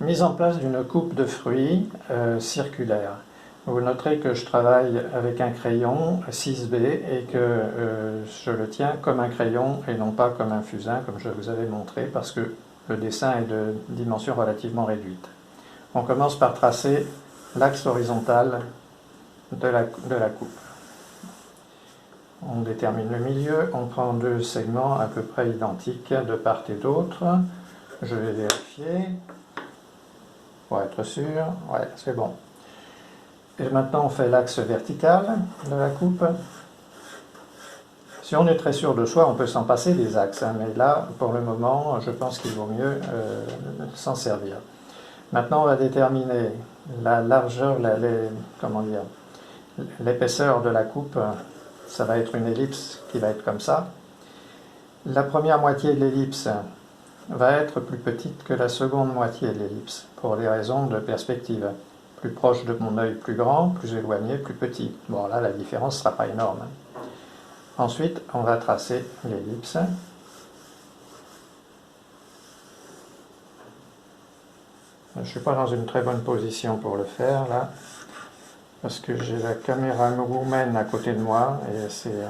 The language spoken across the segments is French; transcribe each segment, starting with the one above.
Mise en place d'une coupe de fruits circulaire. Vous noterez que je travaille avec un crayon 6B et que je le tiens comme un crayon et non pas comme un fusain comme je vous avais montré parce que le dessin est de dimension relativement réduite. On commence par tracer l'axe horizontal de la coupe. On détermine le milieu, on prend deux segments à peu près identiques de part et d'autre. Je vais vérifier pour être sûr. Ouais, c'est bon. Et maintenant on fait l'axe vertical de la coupe. Si on est très sûr de soi, on peut s'en passer des axes, hein, mais là, pour le moment, je pense qu'il vaut mieux s'en servir. Maintenant, on va déterminer la largeur, l'épaisseur de la coupe. Ça va être une ellipse qui va être comme ça. La première moitié de l'ellipse va être plus petite que la seconde moitié de l'ellipse, pour des raisons de perspective. Plus proche de mon œil, plus grand, plus éloigné, plus petit. Bon, là, la différence ne sera pas énorme. Ensuite, on va tracer l'ellipse. Je ne suis pas dans une très bonne position pour le faire, là, parce que j'ai la caméra woman à côté de moi, et c'est...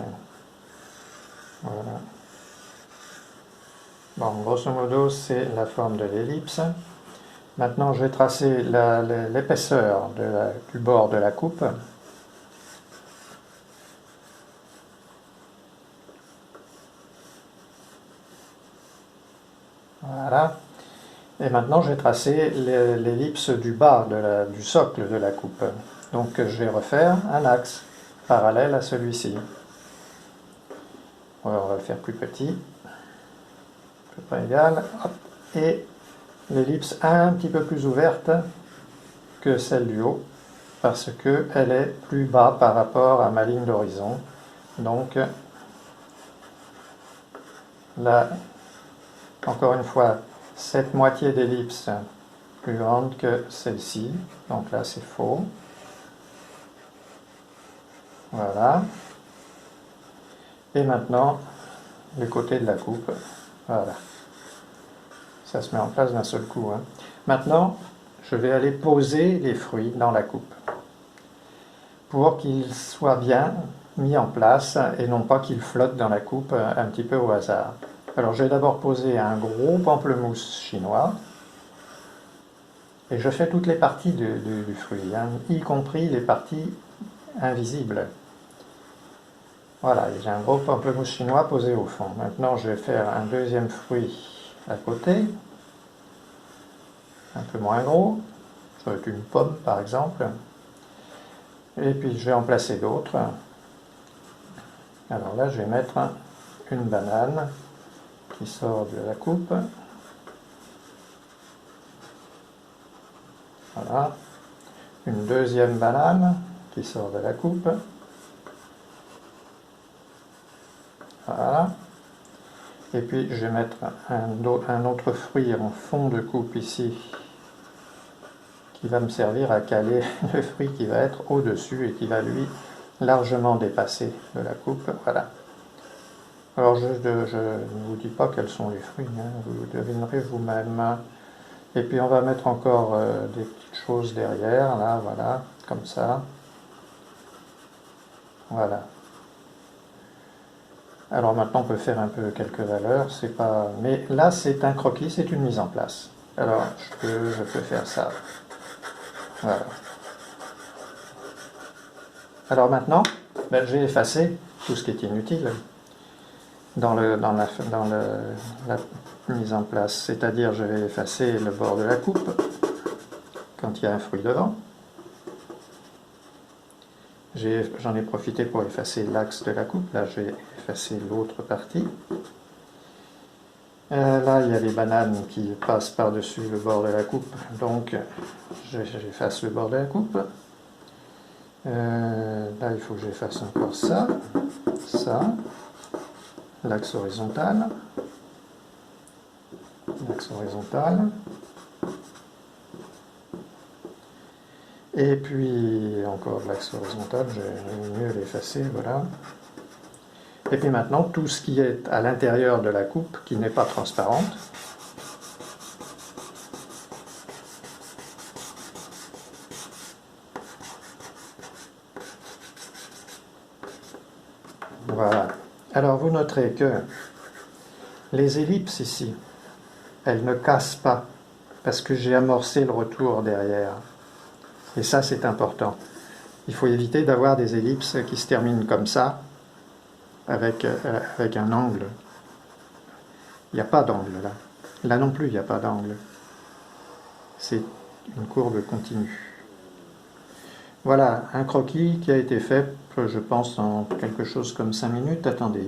voilà. Bon, grosso modo, c'est la forme de l'ellipse. Maintenant, je vais tracer l'épaisseur du bord de la coupe. Voilà. Et maintenant, je vais tracer l'ellipse du bas, du socle de la coupe. Donc, je vais refaire un axe parallèle à celui-ci. On va le faire plus petit, à peu près égal. Hop. Et l'ellipse un petit peu plus ouverte que celle du haut, parce qu'elle est plus bas par rapport à ma ligne d'horizon. Donc, là, encore une fois, cette moitié d'ellipse plus grande que celle-ci. Donc là, c'est faux. Voilà. Et maintenant, le côté de la coupe. Voilà. Ça se met en place d'un seul coup. Hein. Maintenant, je vais aller poser les fruits dans la coupe pour qu'ils soient bien mis en place et non pas qu'ils flottent dans la coupe un petit peu au hasard. Alors, je vais d'abord poser un gros pamplemousse chinois et je fais toutes les parties du fruit, hein, y compris les parties invisibles. Voilà, j'ai un gros pamplemousse chinois posé au fond. Maintenant, je vais faire un deuxième fruit à côté, un peu moins gros, ça va être une pomme par exemple. Et puis je vais en placer d'autres. Alors là, je vais mettre une banane qui sort de la coupe. Voilà. Une deuxième banane qui sort de la coupe. Voilà. Et puis je vais mettre un autre fruit en fond de coupe ici, qui va me servir à caler le fruit qui va être au-dessus et qui va lui largement dépasser de la coupe. Voilà. Alors je ne vous dis pas quels sont les fruits, hein, vous devinerez vous-même. Et puis on va mettre encore des petites choses derrière, là, voilà, comme ça. Voilà. Alors maintenant on peut faire un peu quelques valeurs, c'est pas... mais là c'est un croquis, c'est une mise en place. Alors je peux faire ça. Voilà. Alors maintenant, ben, je vais effacer tout ce qui est inutile dans la mise en place. C'est-à-dire je vais effacer le bord de la coupe quand il y a un fruit devant. J'en ai profité pour effacer l'axe de la coupe. Là, je vais effacer l'autre partie. Là, il y a les bananes qui passent par-dessus le bord de la coupe. Donc, j'efface le bord de la coupe. Là, il faut que j'efface encore ça. L'axe horizontal. L'axe horizontal. Et puis encore l'axe horizontal, j'ai mieux l'effacer, voilà. Et puis maintenant, tout ce qui est à l'intérieur de la coupe, qui n'est pas transparente, Voilà. Alors vous noterez que les ellipses ici, elles ne cassent pas parce que j'ai amorcé le retour derrière. Et ça, c'est important. Il faut éviter d'avoir des ellipses qui se terminent comme ça, avec un angle. Il n'y a pas d'angle là. Là non plus, il n'y a pas d'angle. C'est une courbe continue. Voilà, un croquis qui a été fait, je pense, en quelque chose comme 5 minutes. Attendez,